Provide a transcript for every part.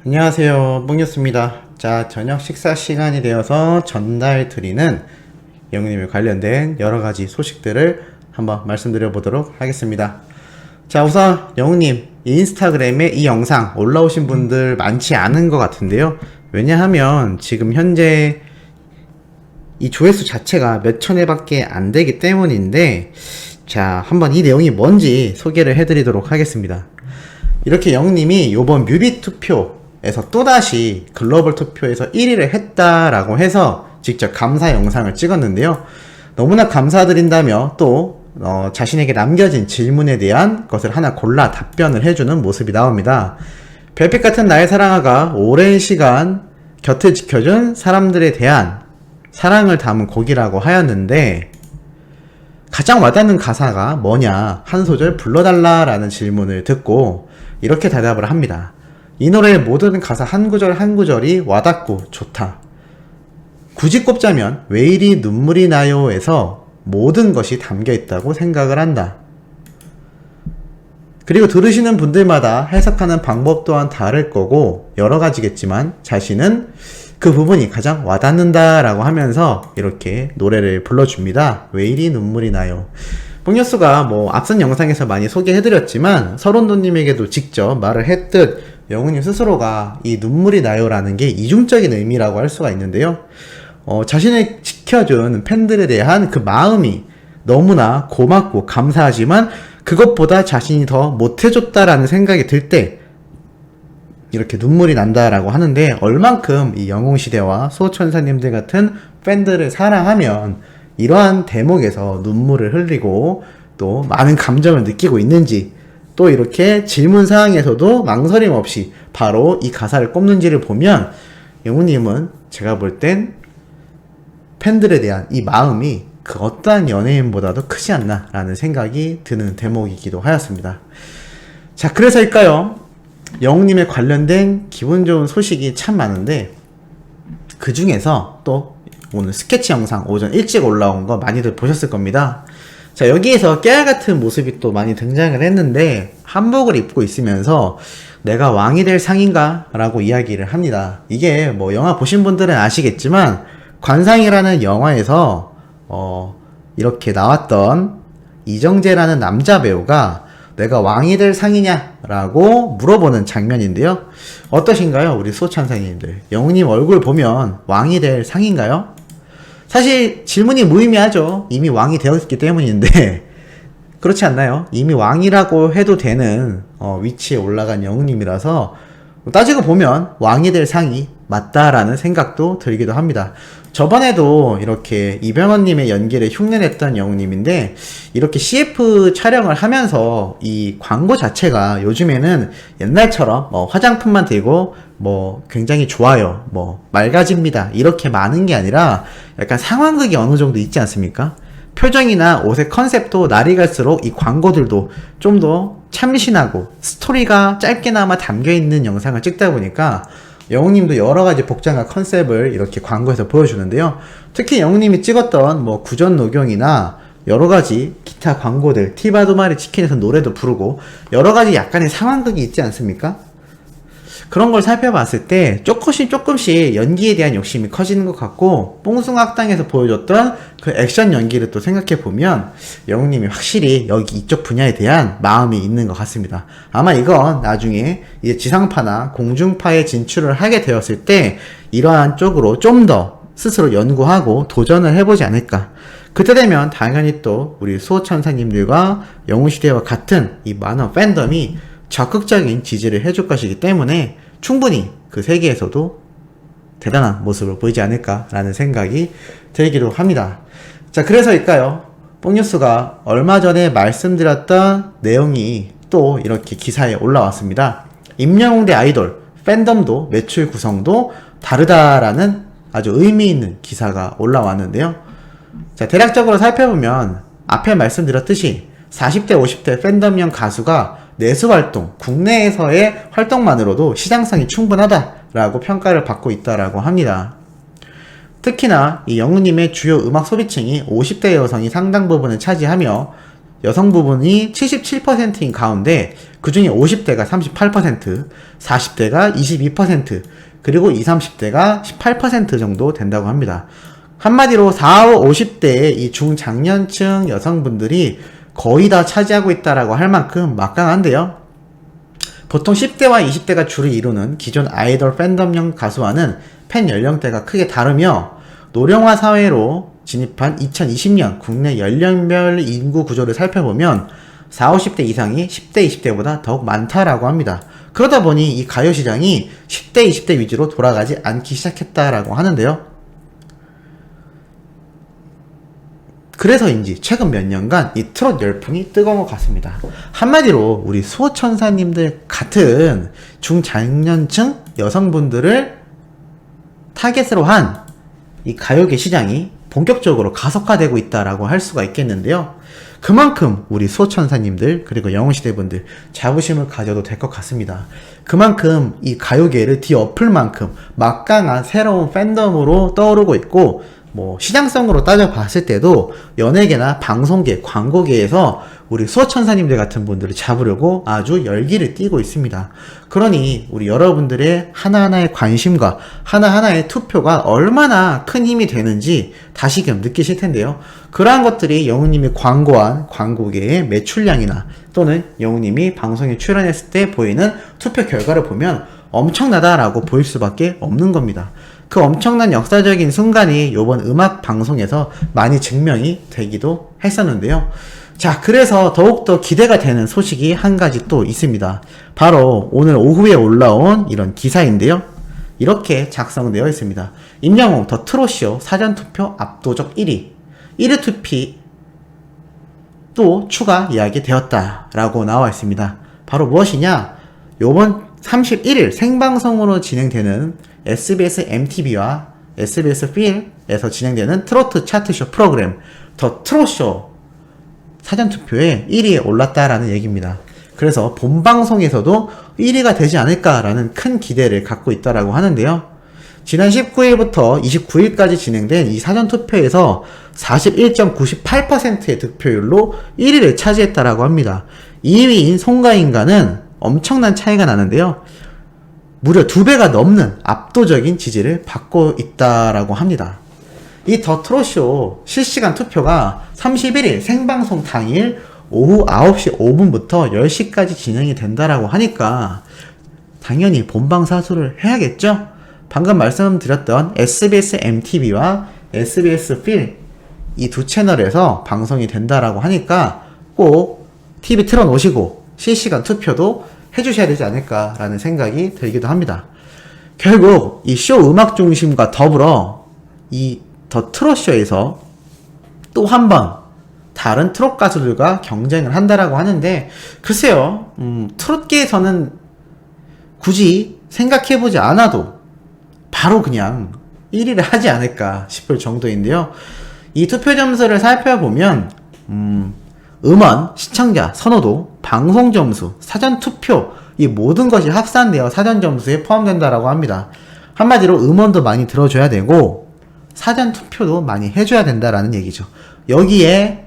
안녕하세요, 뽕뉴스입니다. 자, 저녁 식사 시간이 되어서 전달 드리는 영웅님에 관련된 여러가지 소식들을 한번 말씀드려 보도록 하겠습니다. 자, 우선 영웅님 인스타그램에 이 영상 올라오신 분들 많지 않은 것 같은데요. 왜냐하면 지금 현재 이 조회수 자체가 몇 천 회밖에 안 되기 때문인데, 자, 한번 이 내용이 뭔지 소개를 해드리도록 하겠습니다. 이렇게 영웅님이 요번 뮤비 투표에서 또다시 글로벌 투표에서 1위를 했다라고 해서 직접 감사 영상을 찍었는데요. 너무나 감사드린다며 또 자신에게 남겨진 질문에 대한 것을 하나 골라 답변을 해주는 모습이 나옵니다. 별빛 같은 나의 사랑아가 오랜 시간 곁을 지켜준 사람들에 대한 사랑을 담은 곡이라고 하였는데, 가장 와닿는 가사가 뭐냐, 한 소절 불러달라라는 질문을 듣고 이렇게 대답을 합니다. 이 노래의 모든 가사 한 구절 한 구절이 와닿고 좋다. 굳이 꼽자면 왜 이리 눈물이 나요에서 모든 것이 담겨 있다고 생각을 한다. 그리고 들으시는 분들마다 해석하는 방법 또한 다를 거고 여러 가지겠지만 자신은 그 부분이 가장 와닿는다 라고 하면서 이렇게 노래를 불러줍니다. 왜 이리 눈물이 나요. 뽕뉴스가 앞선 영상에서 많이 소개해드렸지만 설원도님에게도 직접 말을 했듯 영웅님 스스로가 이 눈물이 나요 라는 게 이중적인 의미라고 할 수가 있는데요. 자신을 지켜준 팬들에 대한 그 마음이 너무나 고맙고 감사하지만 그것보다 자신이 더 못해줬다라는 생각이 들 때 이렇게 눈물이 난다라고 하는데, 얼만큼 이 영웅시대와 소천사님들 같은 팬들을 사랑하면 이러한 대목에서 눈물을 흘리고 또 많은 감정을 느끼고 있는지, 또 이렇게 질문 사항에서도 망설임 없이 바로 이 가사를 꼽는지를 보면 영웅님은 제가 볼 땐 팬들에 대한 이 마음이 그 어떠한 연예인보다도 크지 않나 라는 생각이 드는 대목이기도 하였습니다. 자, 그래서일까요? 영웅님에 관련된 기분 좋은 소식이 참 많은데, 그 중에서 또 오늘 스케치 영상 오전 일찍 올라온 거 많이들 보셨을 겁니다. 자, 여기에서 깨알같은 모습이 또 많이 등장을 했는데, 한복을 입고 있으면서 내가 왕이 될 상인가? 라고 이야기를 합니다. 이게 영화 보신 분들은 아시겠지만 관상이라는 영화에서 이렇게 나왔던 이정재라는 남자 배우가 내가 왕이 될 상이냐? 라고 물어보는 장면인데요. 어떠신가요? 우리 소천사님들. 영웅님 얼굴 보면 왕이 될 상인가요? 사실 질문이 무의미하죠. 이미 왕이 되었기 때문인데 그렇지 않나요? 이미 왕이라고 해도 되는 위치에 올라간 영웅님이라서 따지고 보면 왕이 될 상이 맞다라는 생각도 들기도 합니다. 저번에도 이렇게 이병헌님의 연기를 흉내냈던 영웅님인데, 이렇게 CF 촬영을 하면서 이 광고 자체가 요즘에는 옛날처럼 화장품만 들고 굉장히 좋아요, 맑아집니다 이렇게 많은 게 아니라 약간 상황극이 어느 정도 있지 않습니까? 표정이나 옷의 컨셉도 날이 갈수록 이 광고들도 좀 더 참신하고 스토리가 짧게나마 담겨있는 영상을 찍다 보니까 영웅님도 여러가지 복장과 컨셉을 이렇게 광고에서 보여주는데요. 특히 영웅님이 찍었던 구전 녹용이나 여러가지 기타 광고들, 티바도마리 치킨에서 노래도 부르고 여러가지 약간의 상황극이 있지 않습니까? 그런 걸 살펴봤을 때 조금씩 연기에 대한 욕심이 커지는 것 같고, 뽕숭아학당에서 보여줬던 그 액션 연기를 또 생각해보면 영웅님이 확실히 여기 이쪽 분야에 대한 마음이 있는 것 같습니다. 아마 이건 나중에 이제 지상파나 공중파에 진출을 하게 되었을 때 이러한 쪽으로 좀 더 스스로 연구하고 도전을 해보지 않을까. 그때 되면 당연히 또 우리 수호천사님들과 영웅시대와 같은 이 만화 팬덤이 적극적인 지지를 해줄 것이기 때문에 충분히 그 세계에서도 대단한 모습을 보이지 않을까라는 생각이 들기도 합니다. 자, 그래서일까요? 뽕뉴스가 얼마 전에 말씀드렸던 내용이 또 이렇게 기사에 올라왔습니다. 임영웅 대 아이돌, 팬덤도 매출 구성도 다르다라는 아주 의미 있는 기사가 올라왔는데요. 자, 대략적으로 살펴보면 앞에 말씀드렸듯이 40대, 50대 팬덤형 가수가 내수활동, 국내에서의 활동만으로도 시장성이 충분하다라고 평가를 받고 있다라고 합니다. 특히나 이 영웅님의 주요 음악 소비층이 50대 여성이 상당 부분을 차지하며 여성 부분이 77%인 가운데 그 중에 50대가 38%, 40대가 22%, 그리고 20, 30대가 18% 정도 된다고 합니다. 한마디로 40, 50대의 이 중장년층 여성분들이 거의 다 차지하고 있다라고 할 만큼 막강한데요. 보통 10대와 20대가 주를 이루는 기존 아이돌 팬덤형 가수와는 팬 연령대가 크게 다르며 노령화 사회로 진입한 2020년 국내 연령별 인구 구조를 살펴보면 40, 50대 이상이 10대, 20대보다 더욱 많다라고 합니다. 그러다 보니 이 가요 시장이 10대, 20대 위주로 돌아가지 않기 시작했다라고 하는데요. 그래서인지 최근 몇 년간 이 트롯 열풍이 뜨거운 것 같습니다. 한마디로 우리 수호천사님들 같은 중장년층 여성분들을 타겟으로 한 이 가요계 시장이 본격적으로 가속화되고 있다라고 할 수가 있겠는데요. 그만큼 우리 수호천사님들 그리고 영웅시대분들 자부심을 가져도 될 것 같습니다. 그만큼 이 가요계를 뒤엎을 만큼 막강한 새로운 팬덤으로 떠오르고 있고, 뭐 시장성으로 따져봤을 때도 연예계나 방송계, 광고계에서 우리 수호천사님들 같은 분들을 잡으려고 아주 열기를 띠고 있습니다. 그러니 우리 여러분들의 하나하나의 관심과 하나하나의 투표가 얼마나 큰 힘이 되는지 다시금 느끼실 텐데요. 그러한 것들이 영웅님이 광고한 광고계의 매출량이나 또는 영웅님이 방송에 출연했을 때 보이는 투표 결과를 보면 엄청나다라고 보일 수밖에 없는 겁니다. 그 엄청난 역사적인 순간이 이번 음악 방송에서 많이 증명이 되기도 했었는데요. 자, 그래서 더욱더 기대가 되는 소식이 한 가지 또 있습니다. 바로 오늘 오후에 올라온 이런 기사인데요. 이렇게 작성되어 있습니다. 임영웅 더 트롯쇼 사전투표 압도적 1위 1위 투피 또 추가 이야기되었다라고 나와 있습니다. 바로 무엇이냐? 요번 31일 생방송으로 진행되는 SBS MTV와 SBS 필에서 진행되는 트로트 차트쇼 프로그램 더 트롯쇼 사전투표에 1위에 올랐다라는 얘기입니다. 그래서 본방송에서도 1위가 되지 않을까라는 큰 기대를 갖고 있다라고 하는데요. 지난 19일부터 29일까지 진행된 이 사전투표에서 41.98%의 득표율로 1위를 차지했다라고 합니다. 2위인 송가인과는 엄청난 차이가 나는데요. 무려 2배가 넘는 압도적인 지지를 받고 있다라고 합니다. 이 더 트롯쇼 실시간 투표가 31일 생방송 당일 오후 9시 5분부터 10시까지 진행이 된다라고 하니까 당연히 본방사수를 해야겠죠? 방금 말씀드렸던 SBS MTV와 SBS 필 이 두 채널에서 방송이 된다라고 하니까 꼭 TV 틀어놓으시고 실시간 투표도 해주셔야 되지 않을까라는 생각이 들기도 합니다. 결국 이 쇼 음악 중심과 더불어 이 더 트롯쇼에서 또 한 번 다른 트롯 가수들과 경쟁을 한다라고 하는데, 글쎄요, 트롯계에서는 굳이 생각해보지 않아도 바로 그냥 1위를 하지 않을까 싶을 정도인데요. 이 투표 점수를 살펴보면 음원, 시청자, 선호도, 방송 점수, 사전 투표 이 모든 것이 합산되어 사전 점수에 포함된다라고 합니다. 한마디로 음원도 많이 들어줘야 되고 사전 투표도 많이 해줘야 된다라는 얘기죠. 여기에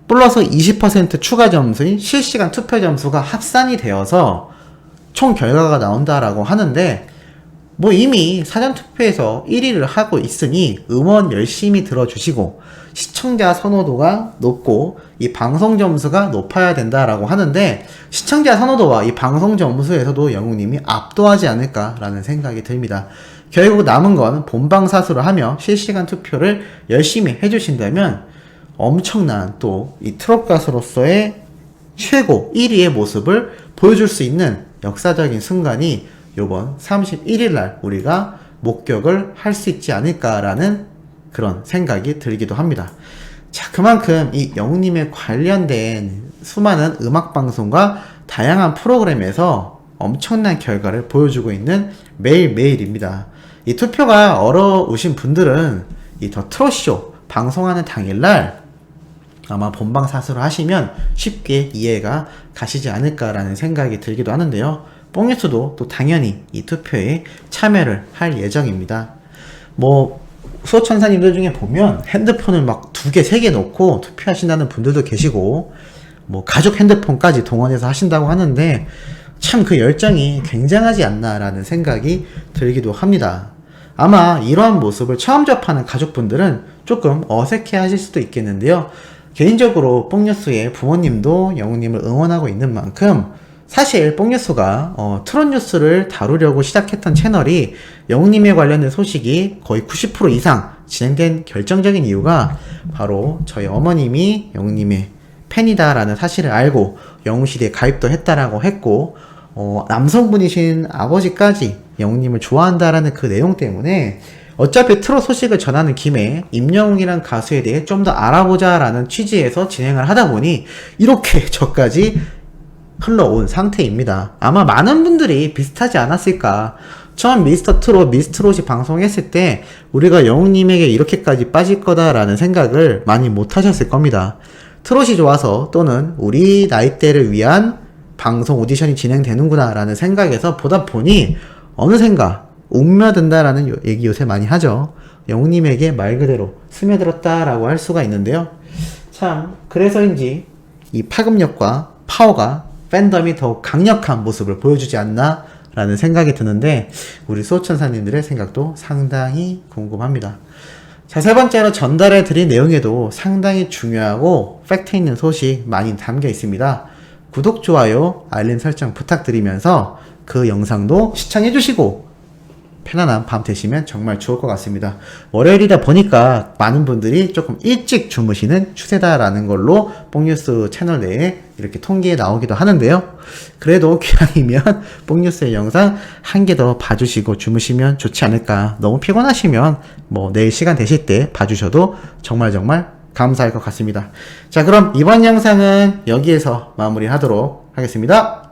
플러스 20% 추가 점수인 실시간 투표 점수가 합산이 되어서 총 결과가 나온다라고 하는데, 뭐 이미 사전 투표에서 1위를 하고 있으니 음원 열심히 들어주시고 시청자 선호도가 높고 이 방송 점수가 높아야 된다라고 하는데, 시청자 선호도와 이 방송 점수에서도 영웅님이 압도하지 않을까라는 생각이 듭니다. 결국 남은 건 본방사수를 하며 실시간 투표를 열심히 해주신다면 엄청난 또 이 트롯 가수로서의 최고 1위의 모습을 보여줄 수 있는 역사적인 순간이 요번 31일날 우리가 목격을 할 수 있지 않을까라는 그런 생각이 들기도 합니다. 자, 그만큼 이 영웅님에 관련된 수많은 음악방송과 다양한 프로그램에서 엄청난 결과를 보여주고 있는 매일매일입니다. 이 투표가 어려우신 분들은 이 더 트롯쇼 방송하는 당일날 아마 본방사수를 하시면 쉽게 이해가 가시지 않을까라는 생각이 들기도 하는데요. 뽕뉴스도 또 당연히 이 투표에 참여를 할 예정입니다. 뭐 수호천사님들 중에 보면 핸드폰을 막 2개, 3개 놓고 투표하신다는 분들도 계시고, 뭐 가족 핸드폰까지 동원해서 하신다고 하는데 참 그 열정이 굉장하지 않나라는 생각이 들기도 합니다. 아마 이러한 모습을 처음 접하는 가족분들은 조금 어색해 하실 수도 있겠는데요. 개인적으로 뽕뉴스의 부모님도 영웅님을 응원하고 있는 만큼 사실 뽕뉴스가 트롯 뉴스를 다루려고 시작했던 채널이 영웅님에 관련된 소식이 거의 90% 이상 진행된 결정적인 이유가 바로 저희 어머님이 영웅님의 팬이다라는 사실을 알고 영웅시대에 가입도 했다라고 했고 남성분이신 아버지까지 영웅님을 좋아한다라는 그 내용 때문에 어차피 트롯 소식을 전하는 김에 임영웅이란 가수에 대해 좀 더 알아보자라는 취지에서 진행을 하다 보니 이렇게 저까지 흘러온 상태입니다. 아마 많은 분들이 비슷하지 않았을까. 처음 미스터 트롯, 미스트롯이 방송했을 때 우리가 영웅님에게 이렇게까지 빠질 거다라는 생각을 많이 못 하셨을 겁니다. 트롯이 좋아서 또는 우리 나이대를 위한 방송 오디션이 진행되는구나 라는 생각에서 보다 보니 어느샌가 웅며든다라는 얘기 요새 많이 하죠. 영웅님에게 말 그대로 스며들었다라고 할 수가 있는데요. 참 그래서인지 이 파급력과 파워가 팬덤이 더욱 강력한 모습을 보여주지 않나 라는 생각이 드는데 우리 수호천사님들의 생각도 상당히 궁금합니다. 자, 세 번째로 전달해 드린 내용에도 상당히 중요하고 팩트 있는 소식 많이 담겨 있습니다. 구독, 좋아요, 알림 설정 부탁드리면서 그 영상도 시청해 주시고 편안한 밤 되시면 정말 좋을 것 같습니다. 월요일이다 보니까 많은 분들이 조금 일찍 주무시는 추세다라는 걸로 뽕뉴스 채널 내에 이렇게 통계에 나오기도 하는데요. 그래도 기왕이면 뽕뉴스의 영상 한 개 더 봐주시고 주무시면 좋지 않을까. 너무 피곤하시면 뭐 내일 시간 되실 때 봐주셔도 정말 감사할 것 같습니다. 자, 그럼 이번 영상은 여기에서 마무리하도록 하겠습니다.